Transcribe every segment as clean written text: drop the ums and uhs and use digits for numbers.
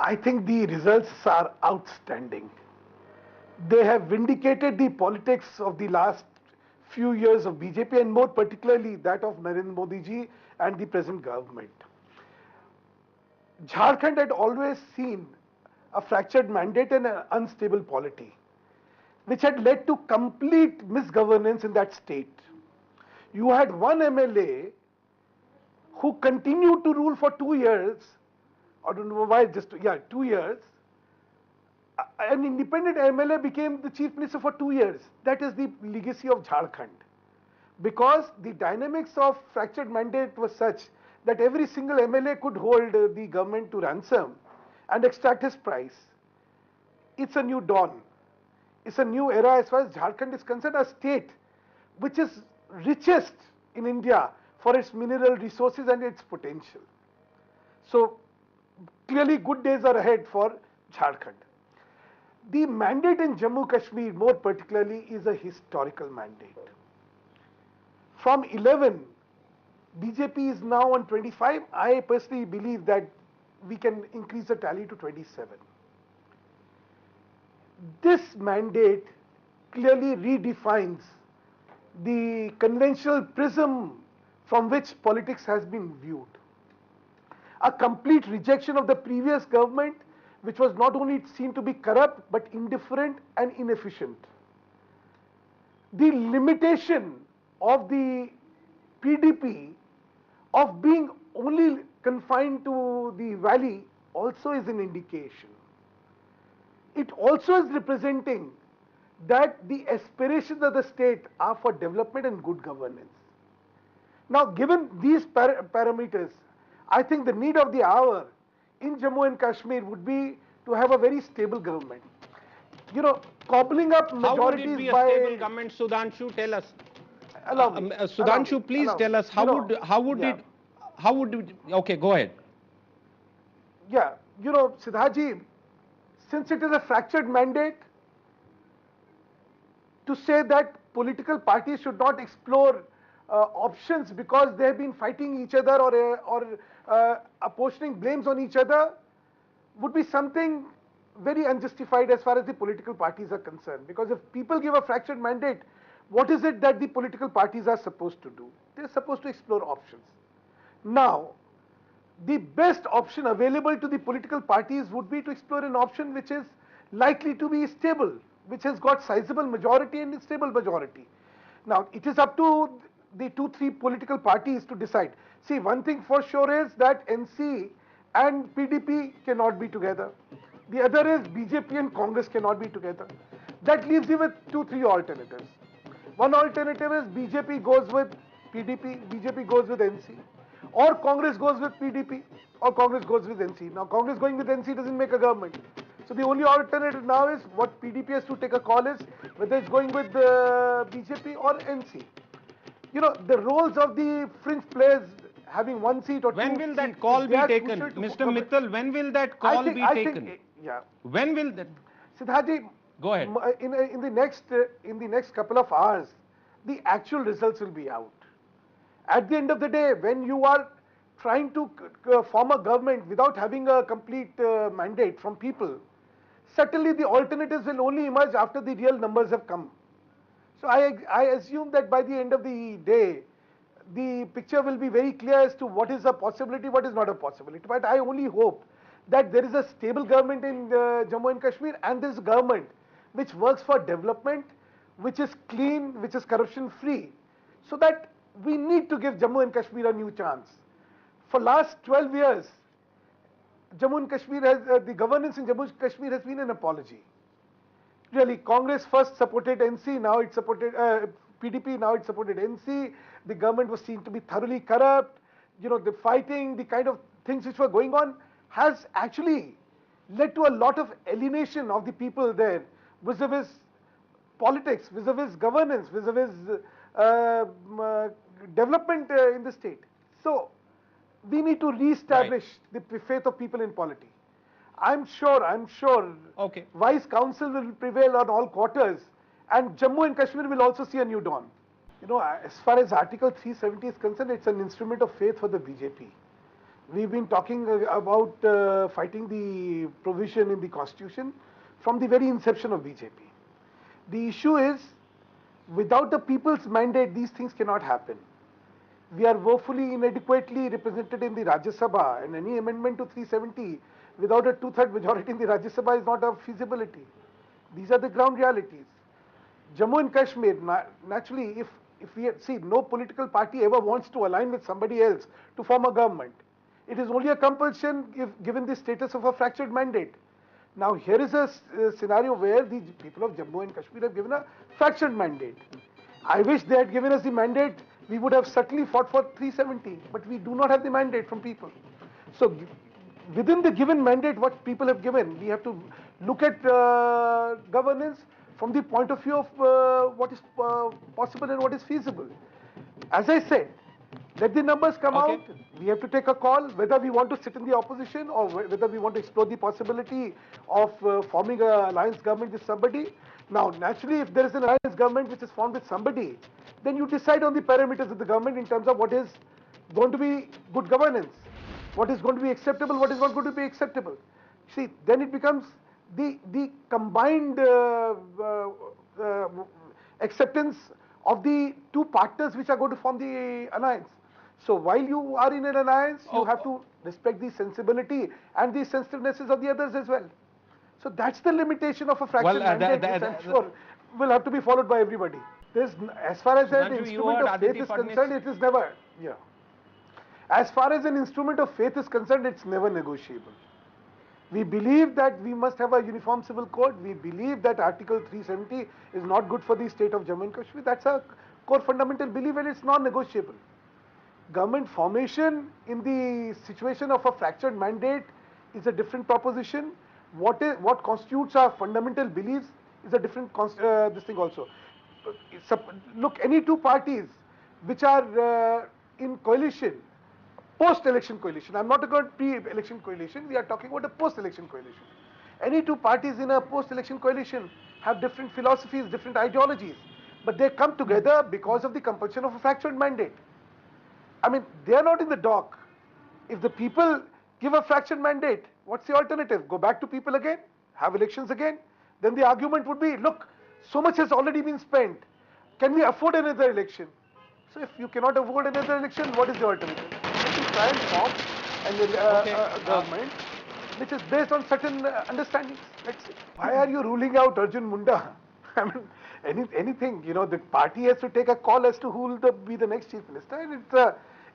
I think the results are outstanding. They have vindicated the politics of the last few years of BJP and more particularly that of Narendra Modi ji and the present government. Jharkhand had always seen a fractured mandate and an unstable polity, which had led to complete misgovernance in that state. You had one MLA who continued to rule for 2 years, I don't know why, just 2 years. An independent MLA became the chief minister for 2 years. That is the legacy of Jharkhand. Because the dynamics of fractured mandate was such that every single MLA could hold the government to ransom and extract his price. It's a new dawn. It's a new era as far as Jharkhand is concerned, a state which is richest in India for its mineral resources and its potential. So clearly good days are ahead for Jharkhand. The mandate in Jammu Kashmir more particularly is a historical mandate. From 11, BJP is now on 25. I personally believe that we can increase the tally to 27. This mandate clearly redefines the conventional prism from which politics has been viewed. A complete rejection of the previous government, which was not only seen to be corrupt but indifferent and inefficient. The limitation of the PDP of being only confined to the valley also is an indication. It also is representing that the aspirations of the state are for development and good governance. Now, given these parameters, I think the need of the hour in Jammu and Kashmir would be to have a very stable government. You know, cobbling up majorities by... How would it be a stable government, Sudhanshu? Tell us. Allow me. Sudhanshu, please tell us how would it... Okay, go ahead. Yeah, you know, Siddhaji, since it is a fractured mandate, to say that political parties should not explore options because they have been fighting each other or apportioning blames on each other would be something very unjustified as far as the political parties are concerned. Because if people give a fractured mandate, what is it that the political parties are supposed to do? They're supposed to explore options. Now, the best option available to the political parties would be to explore an option which is likely to be stable, which has got sizable majority and stable majority. Now, it is up to the 2-3 political parties to decide. See, one thing for sure is that NC and PDP cannot be together. The other is BJP and Congress cannot be together. That leaves you with 2-3 alternatives. One alternative is BJP goes with PDP, BJP goes with NC, or Congress goes with PDP, or Congress goes with NC. Now, Congress going with NC doesn't make a government. So the only alternative now is what PDP has to take a call is whether it's going with BJP or NC. You know, the roles of the fringe players having 1 seat or 2 seats. When will that call be taken? Mr. Mittal, when will that call be taken? When will that? Siddhaji, go ahead. In the next couple of hours, the actual results will be out. At the end of the day, when you are trying to form a government without having a complete mandate from people, certainly the alternatives will only emerge after the real numbers have come. So I assume that by the end of the day, the picture will be very clear as to what is a possibility, what is not a possibility. But I only hope that there is a stable government in Jammu and Kashmir and this government which works for development, which is clean, which is corruption free. So that we need to give Jammu and Kashmir a new chance. For last 12 years, Jammu and Kashmir has, the governance in Jammu and Kashmir has been an apology. Really, Congress first supported NC, now it supported PDP, now it supported NC. The government was seen to be thoroughly corrupt. You know, the fighting, the kind of things which were going on has actually led to a lot of alienation of the people there vis-a-vis politics, vis-a-vis governance, vis-a-vis development in the state. So, we need to re-establish the faith of people in polity. I'm sure okay. Wise counsel will prevail on all quarters and Jammu and Kashmir will also see a new dawn. You know, as far as Article 370 is concerned, it's an instrument of faith for the BJP. We've been talking about fighting the provision in the constitution from the very inception of BJP. The issue is, without the people's mandate, these things cannot happen. We are woefully inadequately represented in the Rajya Sabha, and any amendment to 370 without a two-third majority in the Rajya Sabha is not a feasibility. These are the ground realities. Jammu and Kashmir, naturally, if we see, no political party ever wants to align with somebody else to form a government. It is only a compulsion if given the status of a fractured mandate. Now here is a scenario where the people of Jammu and Kashmir have given a fractured mandate. I wish they had given us the mandate. We would have certainly fought for 370, but we do not have the mandate from people. So within the given mandate, what people have given, we have to look at governance from the point of view of what is possible and what is feasible. As I said, let the numbers come out. We have to take a call whether we want to sit in the opposition or whether we want to explore the possibility of forming an alliance government with somebody. Now, naturally, if there is an alliance government which is formed with somebody, then you decide on the parameters of the government in terms of what is going to be good governance, what is going to be acceptable, what is not going to be acceptable. See, then it becomes the combined acceptance of the two partners which are going to form the alliance. So while you are in an alliance, you have to respect the sensibility and the sensitivenesses of the others as well. So that's the limitation of a fractured mandate, which I'm sure will have to be followed by everybody. As far as an instrument of faith is concerned, it is never, As far as an instrument of faith is concerned, it's never negotiable. We believe that we must have a uniform civil code. We believe that Article 370 is not good for the state of Jammu and Kashmir. That's a core fundamental belief, and it's non-negotiable. Government formation in the situation of a fractured mandate is a different proposition. What constitutes our fundamental beliefs is a different this thing also. Look, any two parties which are in coalition, post-election coalition, I'm not talking about pre-election coalition, we are talking about a post-election coalition. Any two parties in a post-election coalition have different philosophies, different ideologies, but they come together because of the compulsion of a fractured mandate. I mean, they are not in the dock. If the people give a fractured mandate, what's the alternative? Go back to people again? Have elections again? Then the argument would be, look, so much has already been spent. Can we afford another election? So if you cannot afford another election, what is the alternative? You try and form a government which is based on certain understandings. Let's see. Why are you ruling out Arjun Munda? I mean, anything, the party has to take a call as to who will be the next chief minister, and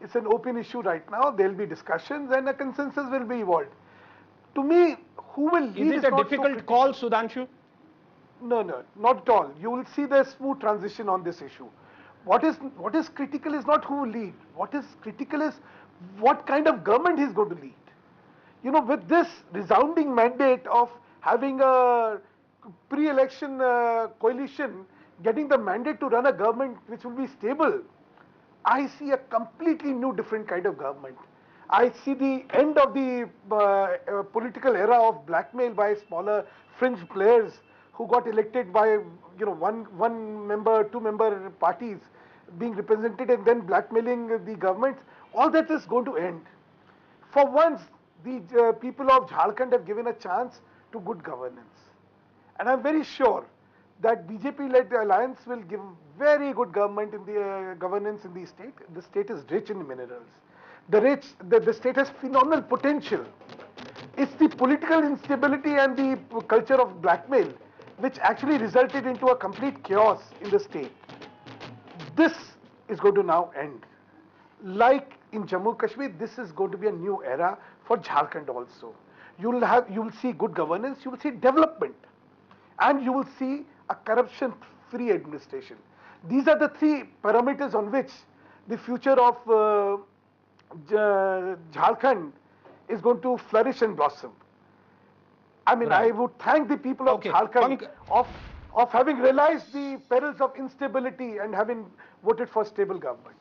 it's an open issue right now. There will be discussions and a consensus will be evolved. To me, who will lead is it a difficult call, Sudhanshu? No, not at all. You will see the smooth transition on this issue. What is critical is not who will lead. What is critical is what kind of government he is going to lead. With this resounding mandate of having a pre-election coalition getting the mandate to run a government which will be stable, I see a completely new, different kind of government. I see the end of the political era of blackmail by smaller fringe players who got elected by one member, two member parties being represented and then blackmailing the governments. All that is going to end. For once, the people of Jharkhand have given a chance to good governance. And I'm very sure that BJP-led alliance will give very good government in the governance in the state. The state is rich in minerals. The state has phenomenal potential. It's the political instability and the culture of blackmail which actually resulted into a complete chaos in the state. This is going to now end. Like in Jammu Kashmir, this is going to be a new era for Jharkhand also. You will see good governance, you will see development, and you will see a corruption-free administration. These are the three parameters on which the future of Jharkhand is going to flourish and blossom. I mean, I would thank the people of Jharkhand of having realized the perils of instability and having voted for stable government.